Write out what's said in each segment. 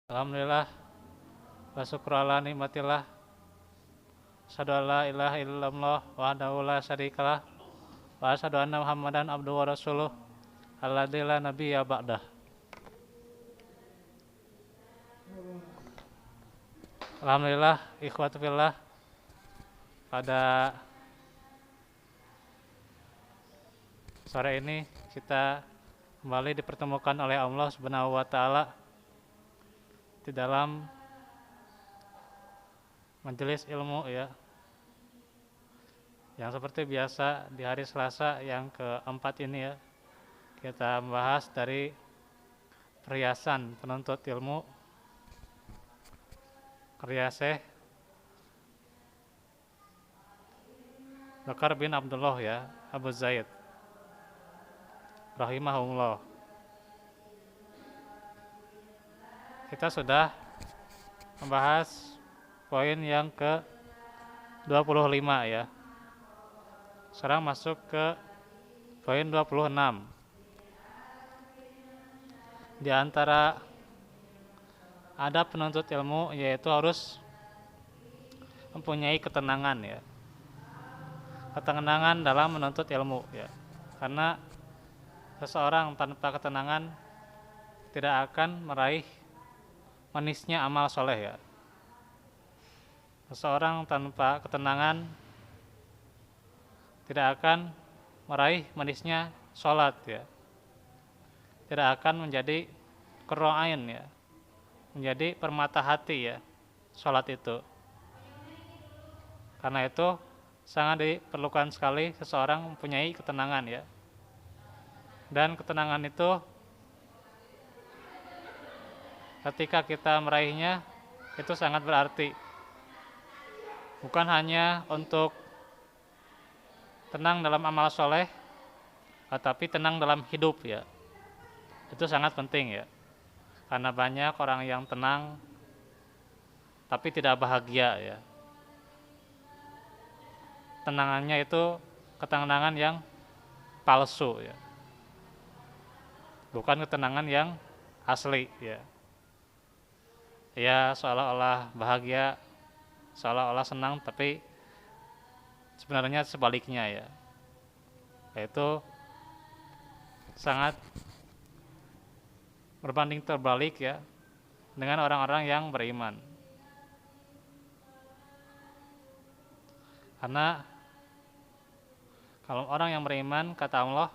Alhamdulillah wa syukru ala nikmatillah. Asyhadu an la ilaha illallah wahdahu la syarikalah wa asyhadu anna Muhammadan abduhu wa rasuluh alladzi la nabiyya ba'dah. Alhamdulillah ikhwatu fillah, pada sore ini kita kembali dipertemukan oleh Allah Subhanahu wa taala di dalam majelis ilmu ya, yang seperti biasa di hari Selasa yang keempat ini ya, kita membahas dari perhiasan penuntut ilmu karya Syekh Bakar bin Abdullah ya Abu Zaid rahimahullah. Kita sudah membahas poin yang ke 25 ya. Sekarang masuk ke poin 26. Di antara adab penuntut ilmu yaitu harus mempunyai ketenangan ya. Ketenangan dalam menuntut ilmu ya. Karena seseorang tanpa ketenangan tidak akan meraih manisnya amal soleh ya. Seseorang tanpa ketenangan tidak akan meraih manisnya sholat ya. Tidak akan menjadi qurra'ain ya, menjadi permata hati ya sholat itu. Karena itu sangat diperlukan sekali seseorang mempunyai ketenangan ya. Dan ketenangan itu ketika kita meraihnya itu sangat berarti. Bukan hanya untuk tenang dalam amal soleh, tetapi tenang dalam hidup ya. Itu sangat penting ya. Karena banyak orang yang tenang tapi tidak bahagia ya. Tenangannya itu ketenangan yang palsu ya. Bukan ketenangan yang asli ya. Ya seolah-olah bahagia, seolah-olah senang, tapi sebenarnya sebaliknya ya. Yaitu sangat berbanding terbalik ya dengan orang-orang yang beriman. Karena kalau orang yang beriman, kata Allah,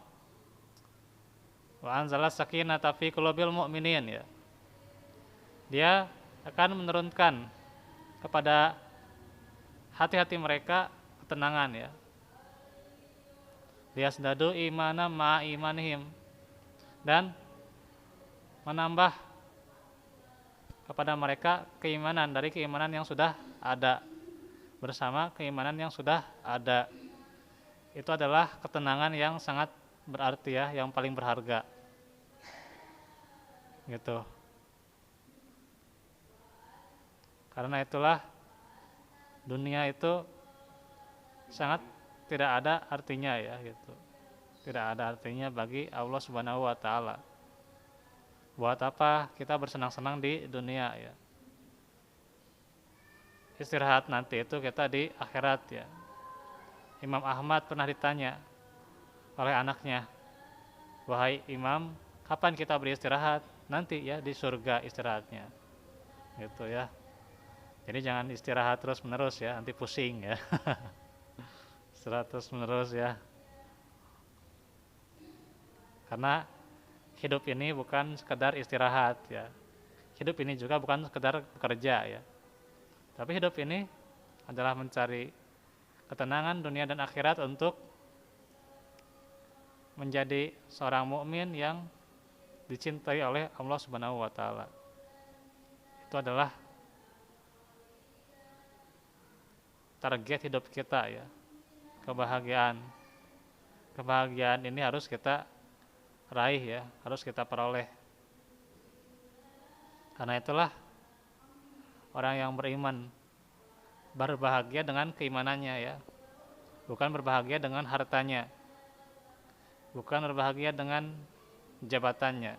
wa anzala sakinata fi qulubil mu'minin ya. Dia akan menurunkan kepada hati-hati mereka ketenangan ya. Liyazdadu imana ma imanihim, dan menambah kepada mereka keimanan dari keimanan yang sudah ada, bersama keimanan yang sudah ada. Itu adalah ketenangan yang sangat berarti ya, yang paling berharga gitu. Karena itulah dunia itu sangat tidak ada artinya ya gitu. Tidak ada artinya bagi Allah Subhanahu wa taala. Buat apa kita bersenang-senang di dunia ya. Istirahat nanti itu kita di akhirat ya. Imam Ahmad pernah ditanya oleh anaknya, wahai Imam, kapan kita beristirahat? Nanti ya di surga istirahatnya gitu ya. Jadi jangan istirahat terus menerus ya, nanti pusing ya. Istirahat terus menerus ya. Karena hidup ini bukan sekedar istirahat ya. Hidup ini juga bukan sekedar bekerja ya. Tapi hidup ini adalah mencari ketenangan dunia dan akhirat untuk menjadi seorang mukmin yang dicintai oleh Allah Subhanahu wa taala. Itu adalah target hidup kita ya. Kebahagiaan. Kebahagiaan ini harus kita raih ya, harus kita peroleh. Karena itulah orang yang beriman berbahagia dengan keimanannya ya. Bukan berbahagia dengan hartanya. Bukan berbahagia dengan jabatannya.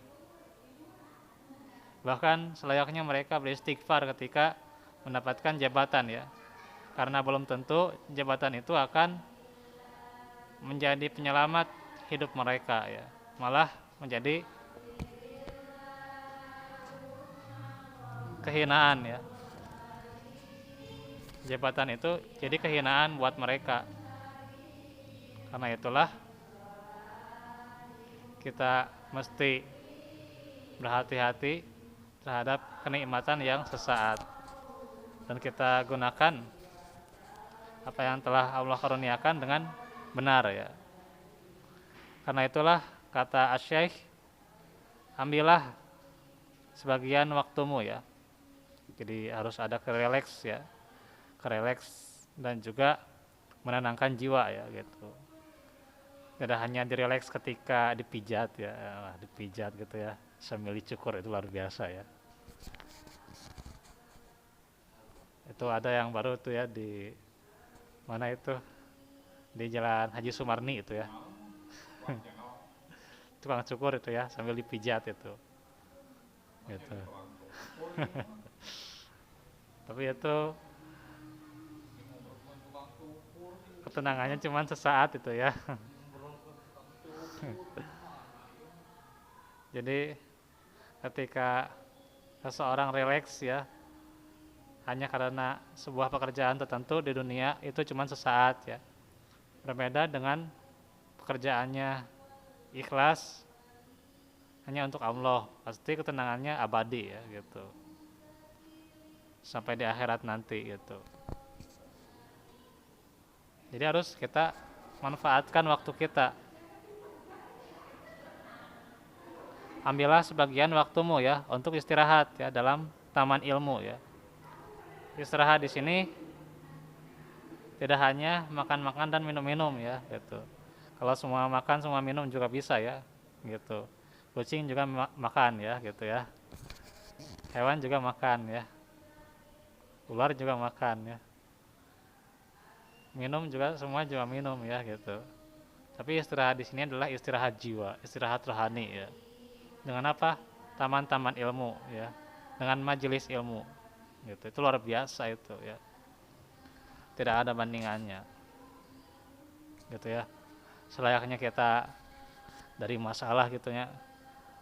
Bahkan selayaknya mereka beristighfar ketika mendapatkan jabatan ya. Karena belum tentu jabatan itu akan menjadi penyelamat hidup mereka ya. Malah menjadi kehinaan ya. Jabatan itu jadi kehinaan buat mereka. Karena itulah kita mesti berhati-hati terhadap kenikmatan yang sesaat, dan kita gunakan apa yang telah Allah karuniakan dengan benar ya. Karena itulah kata Asy-Syaikh, ambillah sebagian waktumu ya. Jadi harus ada kerelaks ya, kerelaks dan juga menenangkan jiwa ya gitu. Tidak hanya direlaks ketika dipijat ya, dipijat gitu ya, sambil dicukur, itu luar biasa ya. Itu ada yang baru tuh ya di mana itu, di Jalan Haji Sumarni itu ya. Tukang cukur itu ya, sambil dipijat itu. Gitu. Tapi itu ketenangannya cuma sesaat itu ya. Jadi ketika seseorang rileks ya, hanya karena sebuah pekerjaan tertentu di dunia, itu cuma sesaat ya. Berbeda dengan pekerjaannya ikhlas hanya untuk Allah, pasti ketenangannya abadi ya gitu. Sampai di akhirat nanti gitu. Jadi harus kita manfaatkan waktu kita. Ambillah sebagian waktumu ya untuk istirahat ya dalam taman ilmu ya. Istirahat di sini tidak hanya makan-makan dan minum-minum ya gitu. Kalau semua makan semua minum juga bisa ya gitu. Kucing juga makan ya gitu ya. Hewan juga makan ya. Ular juga makan ya. Minum juga, semua juga minum ya gitu. Tapi istirahat di sini adalah istirahat jiwa, istirahat rohani ya. Dengan apa? Taman-taman ilmu ya, dengan majelis ilmu gitu. Itu luar biasa itu ya, tidak ada bandingannya gitu ya. Selayaknya kita dari masalah gitu ya,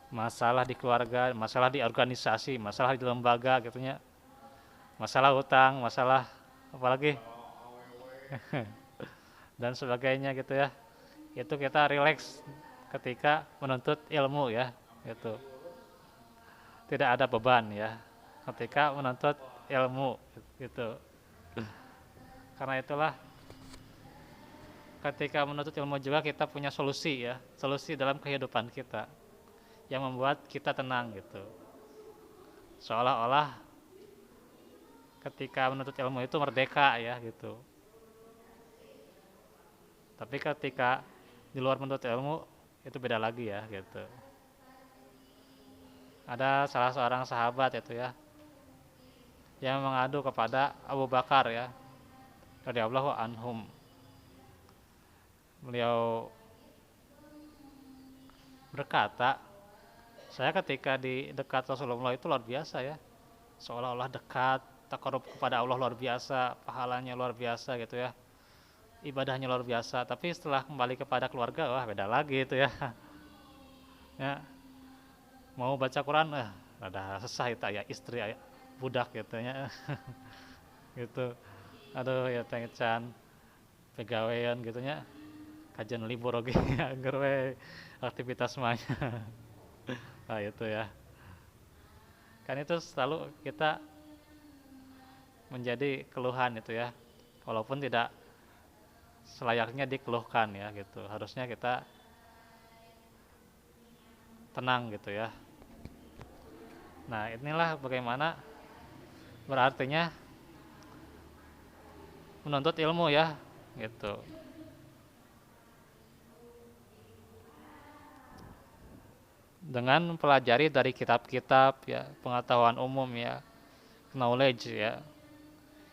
masalah di keluarga, masalah di organisasi, masalah di lembaga gitu ya, masalah utang, masalah apalagi dan sebagainya gitu ya, itu kita rileks ketika menuntut ilmu ya gitu. Tidak ada beban ya ketika menuntut ilmu gitu. Karena itulah ketika menuntut ilmu juga kita punya solusi ya, solusi dalam kehidupan kita yang membuat kita tenang gitu. Seolah-olah ketika menuntut ilmu itu merdeka ya gitu. Tapi ketika di luar menuntut ilmu itu beda lagi ya gitu. Ada salah seorang sahabat itu ya yang mengadu kepada Abu Bakar ya, radhiyallahu anhum. Beliau berkata, saya ketika di dekat Rasulullah itu luar biasa ya, seolah-olah dekat, takarub kepada Allah luar biasa, pahalanya luar biasa gitu ya, ibadahnya luar biasa. Tapi setelah kembali kepada keluarga, wah beda lagi itu ya. Ya, mau baca Quran, ada susah itu ya, istri ya, budak gitu ya. Gitu. Aduh ya tengecan pegawaian gitu nya, kajian libur oke anggar we aktivitas semuanya. Nah itu ya, kan itu selalu kita menjadi keluhan itu ya, walaupun tidak selayaknya dikeluhkan ya gitu. Harusnya kita tenang gitu ya. Nah inilah bagaimana berartinya menuntut ilmu ya gitu. Dengan mempelajari dari kitab-kitab ya, pengetahuan umum ya, knowledge ya,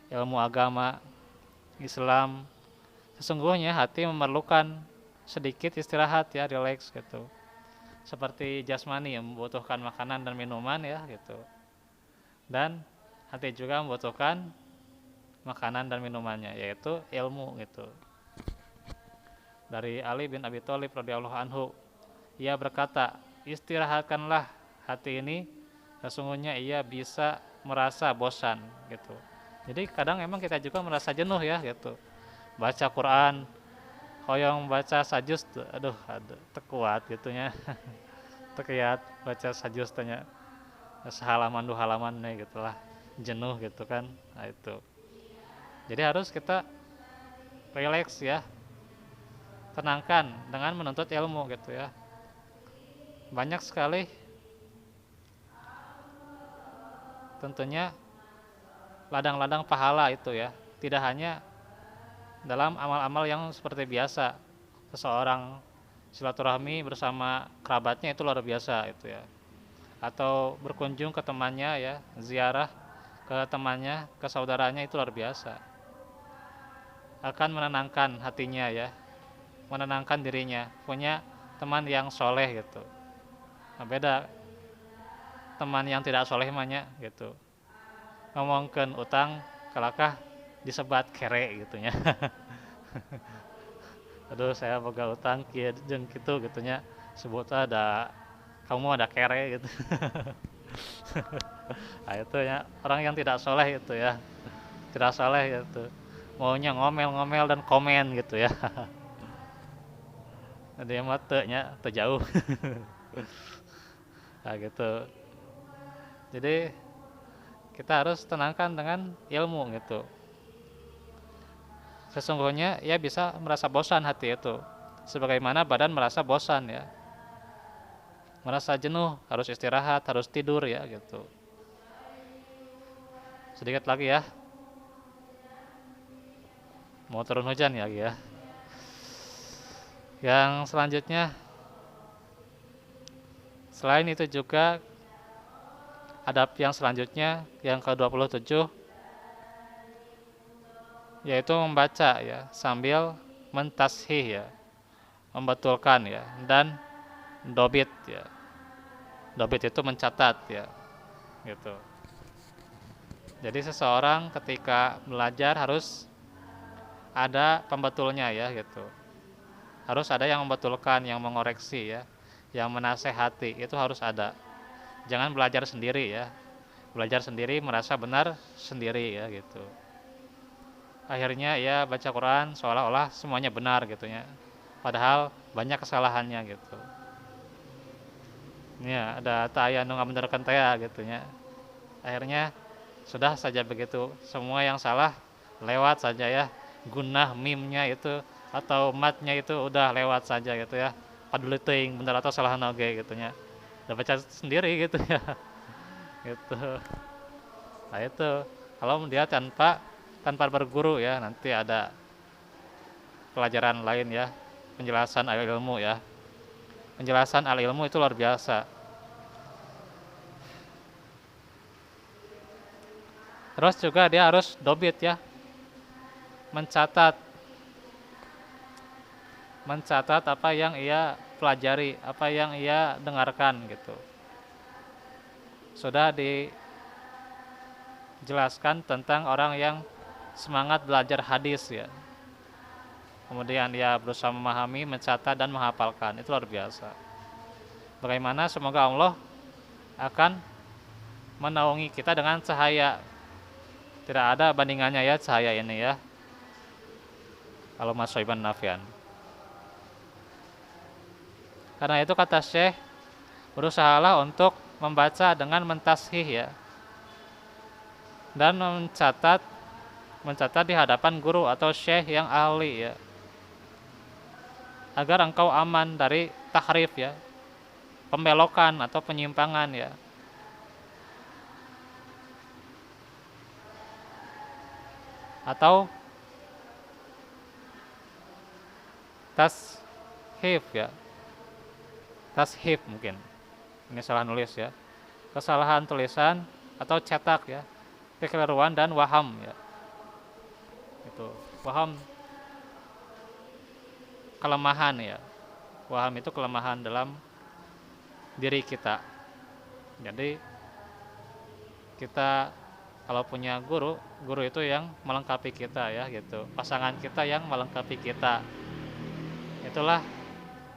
ilmu agama Islam, sesungguhnya hati memerlukan sedikit istirahat ya, relax gitu. seperti jasmani yang membutuhkan makanan dan minuman ya gitu. Dan hati juga membutuhkan makanan dan minumannya, yaitu ilmu gitu. Dari Ali bin Abi Thalib radhiyallahu anhu, ia berkata, istirahatkanlah hati ini, sesungguhnya ia bisa merasa bosan gitu. Jadi kadang emang kita juga merasa jenuh ya gitu. Baca Quran, hoyong baca sajus, aduh tekuat gitunya. Tekiat baca sajus tanya sehalaman dua halaman nih gitulah, jenuh gitu kan. Nah itu. Jadi harus kita relax ya, tenangkan dengan menuntut ilmu gitu ya. Banyak sekali tentunya ladang-ladang pahala itu ya, tidak hanya dalam amal-amal yang seperti biasa, seseorang silaturahmi bersama kerabatnya itu luar biasa itu ya, atau berkunjung ke temannya ya, ziarah ke temannya, ke saudaranya itu luar biasa, akan menenangkan hatinya ya, menenangkan dirinya, punya teman yang soleh gitu. Nah, beda teman yang tidak soleh mahnya gitu, ngomongkeun utang kalakah disebat kere gitunya. Aduh saya boga utang kieu jeung kitu gitunya, sebut ada kamu ada kere gitu. Nah itu ya orang yang tidak soleh itu ya, tidak soleh gitu, maunya ngomel-ngomel dan komen gitu ya. Dia mah teu jauh. Nah gitu. Jadi kita harus tenangkan dengan ilmu gitu. Sesungguhnya ia bisa merasa bosan hati itu, sebagaimana badan merasa bosan ya, merasa jenuh, harus istirahat, harus tidur ya gitu. Sedikit lagi ya, mau turun hujan ya lagi ya. Yang selanjutnya, selain itu juga adab yang selanjutnya yang ke-27, yaitu membaca ya sambil mentashih ya, membetulkan ya, dan dobit ya. Dobit itu mencatat ya gitu. Jadi seseorang ketika belajar harus ada pembetulnya ya gitu, harus ada yang membetulkan, yang mengoreksi ya, yang menasehati, itu harus ada. Jangan belajar sendiri ya, belajar sendiri merasa benar sendiri ya gitu. Akhirnya ya baca Quran seolah-olah semuanya benar gitu ya, padahal banyak kesalahannya gitu. Ya ada taya nu ngabenerkeun teh gitu ya. Akhirnya sudah saja begitu, semua yang salah lewat saja ya, gunah mimnya itu atau matnya itu udah lewat saja gitu ya, padahal teuing bener atau salah oge gitu ya, udah baca sendiri gitu ya. Gitu. Nah itu kalau dia tanpa berguru ya, nanti ada pelajaran lain ya, penjelasan al ilmu ya, penjelasan al ilmu itu luar biasa. Terus juga dia harus dobit ya, mencatat mencatat apa yang ia pelajari, apa yang ia dengarkan gitu. Sudah dijelaskan tentang orang yang semangat belajar hadis ya. Kemudian dia berusaha memahami, mencatat dan menghafalkan. Itu luar biasa. Bagaimana semoga Allah akan menaungi kita dengan cahaya. Tidak ada bandingannya ya cahaya ini ya. Kalau Mas Soiban Nafian. Karena itu kata Syekh, berusahalah untuk membaca dengan mentashih ya, dan mencatat di hadapan guru atau syekh yang ahli ya, agar engkau aman dari tahrif ya, pembelokan atau penyimpangan ya. Atau tashif ya, tashif mungkin ini salah nulis ya, kesalahan tulisan atau cetak ya, kekeliruan dan waham ya. Itu waham kelemahan ya, waham itu kelemahan dalam diri kita. Jadi kita kalau punya guru, guru itu yang melengkapi kita ya gitu. Pasangan kita yang melengkapi kita. Itulah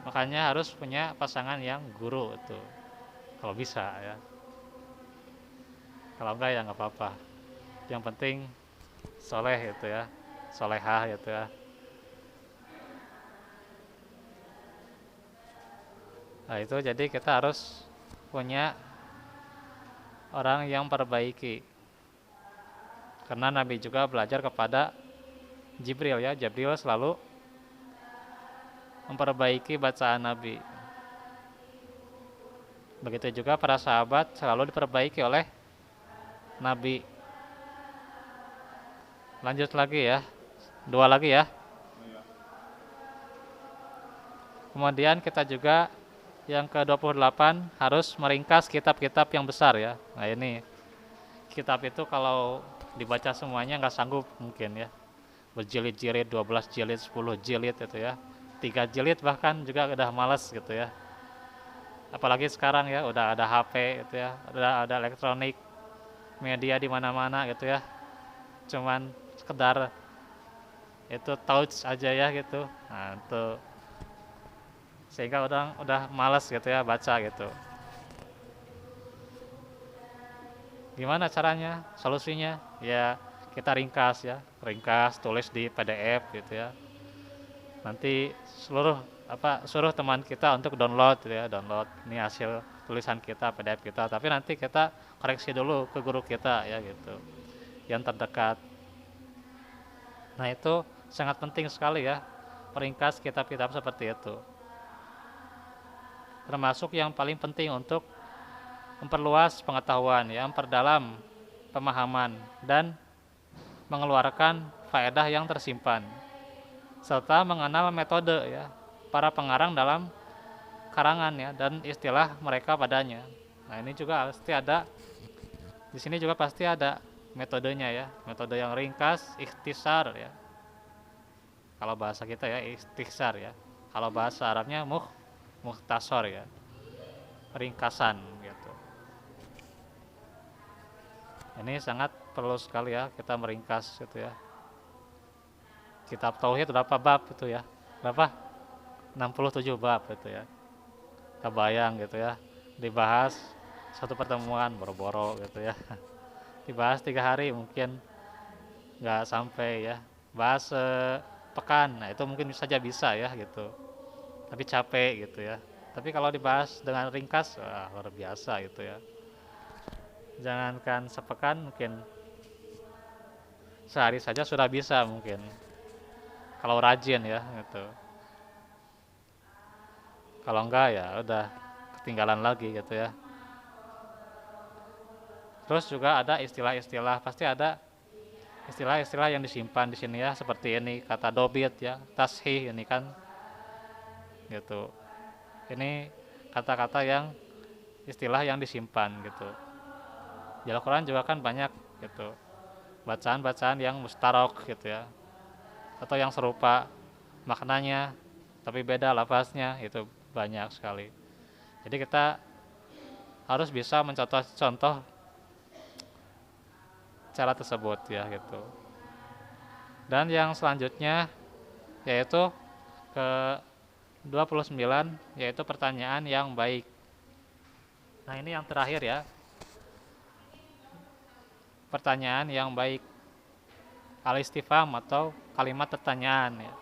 makanya harus punya pasangan yang guru itu. Kalau bisa ya. Kalau enggak ya nggak apa-apa. Yang penting soleh gitu ya. Solehah gitu ya. Nah itu jadi kita harus punya orang yang perbaiki. Karena Nabi juga belajar kepada Jibril ya. Jibril selalu memperbaiki bacaan Nabi. Begitu juga para sahabat selalu diperbaiki oleh Nabi. Lanjut lagi ya. Dua lagi ya. Kemudian kita juga yang ke-28 harus meringkas kitab-kitab yang besar ya. Nah ini kitab itu kalau dibaca semuanya nggak sanggup mungkin ya. Berjilid-jilid, 12 jilid, 10 jilid itu ya. 3 jilid bahkan juga udah males gitu ya. Apalagi sekarang ya udah ada HP gitu ya, udah ada elektronik, media di mana-mana gitu ya. Cuman sekedar itu touch aja ya gitu. Nah, itu sehingga udah malas gitu ya baca gitu. Gimana caranya? Solusinya? Ya kita ringkas ya, ringkas tulis di PDF gitu ya. Nanti suruh teman kita untuk download gitu ya, download ini hasil tulisan kita PDF kita. Tapi nanti kita koreksi dulu ke guru kita ya gitu, yang terdekat. Nah itu sangat penting sekali ya, meringkas kitab-kitab seperti itu. Termasuk yang paling penting untuk memperluas pengetahuan, ya, memperdalam pemahaman dan mengeluarkan faedah yang tersimpan, serta mengenal metode ya para pengarang dalam karangan ya dan istilah mereka padanya. Nah ini juga pasti ada di sini juga pasti ada metodenya ya, metode yang ringkas, ikhtisar ya. Kalau bahasa kita ya ikhtisar ya. Kalau bahasa Arabnya mukhtasar ya, ringkasan gitu. Ini sangat perlu sekali ya kita meringkas gitu ya. Kitab Tauhid berapa bab itu ya? Berapa? 67 bab itu ya. Kebayang gitu ya. Dibahas satu pertemuan boro-boro gitu ya. Dibahas 3 hari mungkin nggak sampai ya. Bahas pekan, nah itu mungkin saja bisa ya gitu. Tapi capek gitu ya. Tapi kalau dibahas dengan ringkas, wah, luar biasa gitu ya. Jangankan sepekan, mungkin sehari saja sudah bisa mungkin. Kalau rajin ya gitu. Kalau enggak ya udah ketinggalan lagi gitu ya. Terus juga ada istilah-istilah, pasti ada istilah-istilah yang disimpan di sini ya, seperti ini kata dobit ya, tashih ini kan gitu. Ini kata-kata yang istilah yang disimpan gitu. Di Al-Quran juga kan banyak gitu, bacaan-bacaan yang mustarok gitu ya, atau yang serupa maknanya tapi beda lafaznya, itu banyak sekali. Jadi kita harus bisa mencontoh-contoh cara tersebut ya gitu. Dan yang selanjutnya yaitu ke 29, yaitu pertanyaan yang baik. Nah ini yang terakhir ya, pertanyaan yang baik, al-istifham atau kalimat pertanyaan ya.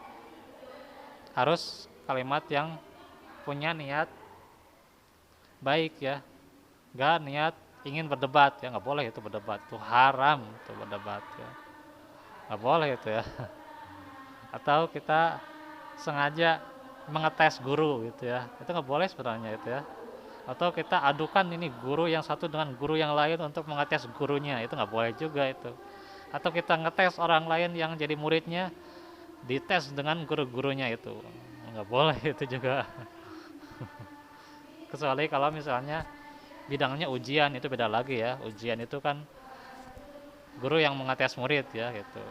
Harus kalimat yang punya niat baik ya, gak niat ingin berdebat ya, nggak boleh itu berdebat, itu haram itu berdebat ya, nggak boleh itu ya. Atau kita sengaja mengetes guru gitu ya, itu nggak boleh sebenarnya itu ya. Atau kita adukan ini guru yang satu dengan guru yang lain untuk mengetes gurunya, itu nggak boleh juga itu. Atau kita ngetes orang lain yang jadi muridnya, dites dengan guru-gurunya, itu nggak boleh itu juga. Kecuali kalau misalnya bidangnya ujian, itu beda lagi ya. Ujian itu kan guru yang mengetes murid ya gitu.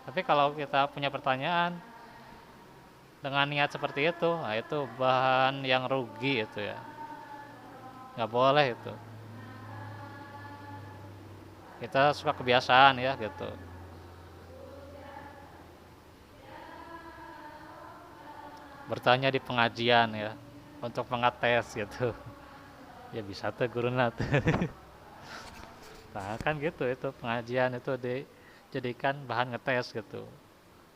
Tapi kalau kita punya pertanyaan dengan niat seperti itu, nah itu bahan yang rugi itu ya. nggak boleh itu. Kita suka kebiasaan ya gitu. Bertanya di pengajian ya untuk mengetes gitu. Ya bisa tuh guru nat. Nah kan gitu, itu pengajian itu dijadikan bahan ngetes gitu.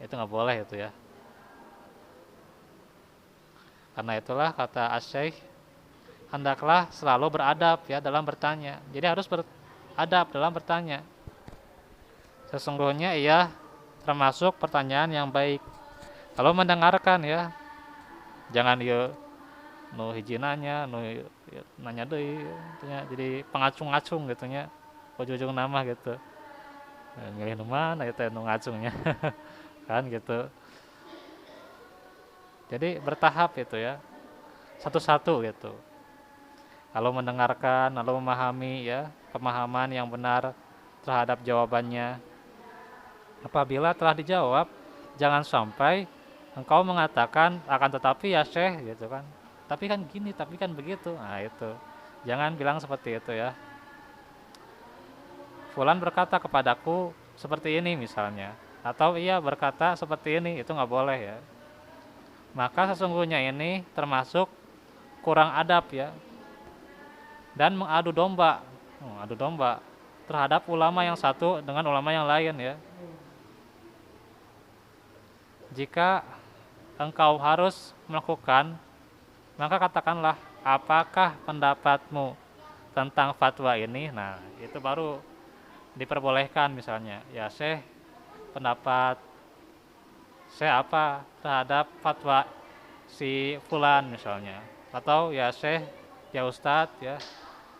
Itu nggak boleh itu ya. Karena itulah kata Asy-Syaikh, hendaklah selalu beradab ya dalam bertanya. Jadi harus beradab dalam bertanya. Sesungguhnya ia termasuk pertanyaan yang baik. Kalau mendengarkan ya, jangan ya nu hiji nanya, nu nanya deui, jadi pengacung-ngacung gitu nya. Ujung-ujung nama gitu. Milih nu mana itu nu ngacungnya. Kan gitu. Jadi bertahap itu ya. Satu-satu gitu. Kalau mendengarkan, lalu memahami ya, pemahaman yang benar terhadap jawabannya. Apabila telah dijawab, jangan sampai engkau mengatakan akan tetapi ya Syekh gitu kan. Tapi kan gini, tapi kan begitu. Nah, itu. Jangan bilang seperti itu ya. Fulan berkata kepadaku seperti ini misalnya. Atau ia berkata seperti ini, itu nggak boleh ya. Maka sesungguhnya ini termasuk kurang adab ya. Dan mengadu domba. Adu domba terhadap ulama yang satu dengan ulama yang lain ya. Jika engkau harus melakukan, maka katakanlah apakah pendapatmu tentang fatwa ini. Nah itu baru diperbolehkan misalnya. Ya Syekh, pendapat saya apa terhadap fatwa si fulan misalnya. Atau ya Syekh, ya Ustadz ya,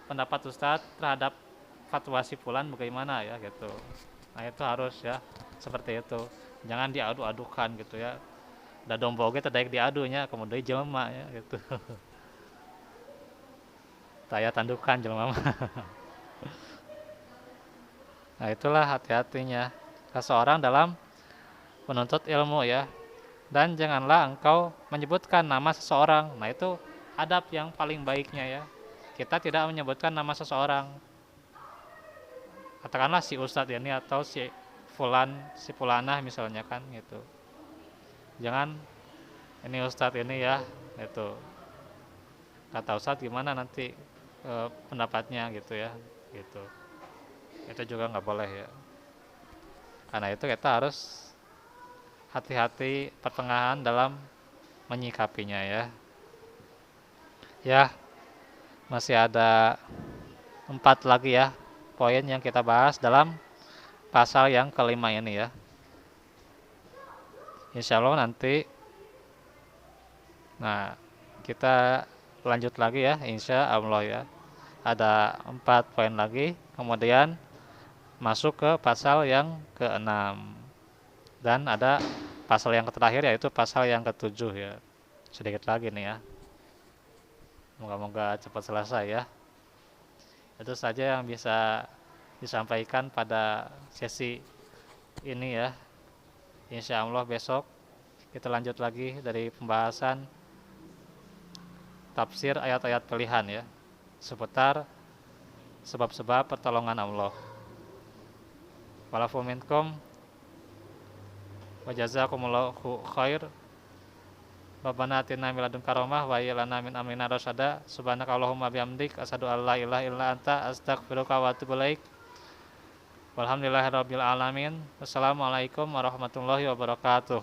pendapat Ustadz terhadap fatwa si fulan bagaimana ya gitu. Nah itu harus ya seperti itu. Jangan diadu-adukan gitu ya. Da domba oge teh daek diadunya, kemudian jelema ya gitu. Taya tandukan jelema mah. Nah, itulah hati-hatinya seseorang dalam menuntut ilmu ya. Dan janganlah engkau menyebutkan nama seseorang. Nah, itu adab yang paling baiknya ya. Kita tidak menyebutkan nama seseorang. Katakanlah si Ustadz ini atau si fulan, si fulanah misalnya kan gitu. Jangan ini Ustadz ini ya, itu kata Ustadz gimana nanti pendapatnya gitu ya, gitu. Itu juga nggak boleh ya. Karena itu kita harus hati-hati pertengahan dalam menyikapinya ya. Ya, masih ada 4 lagi ya poin yang kita bahas dalam pasal yang kelima ini ya. Insya Allah nanti, nah kita lanjut lagi ya, insya Allah ya. Ada 4 poin lagi, kemudian masuk ke pasal yang ke-6. Dan ada pasal yang terakhir yaitu pasal yang ke-7 ya. Sedikit lagi nih ya. Moga-moga cepat selesai ya. Itu saja yang bisa disampaikan pada sesi ini ya. Insya Allah besok kita lanjut lagi dari pembahasan tafsir ayat-ayat pilihan ya, seputar sebab-sebab pertolongan Allah. Walafu minkum wa jazakumullahu khair. Rabbana atina min ladunka rahmah wa hayyi lana min amrina rasyada. Subhanakallahumma bihamdik asyhadu an la ilaha illa anta astaghfiruka wa atubu ilaik. Walhamdulillahirabbil alamin. Wassalamualaikum warahmatullahi wabarakatuh.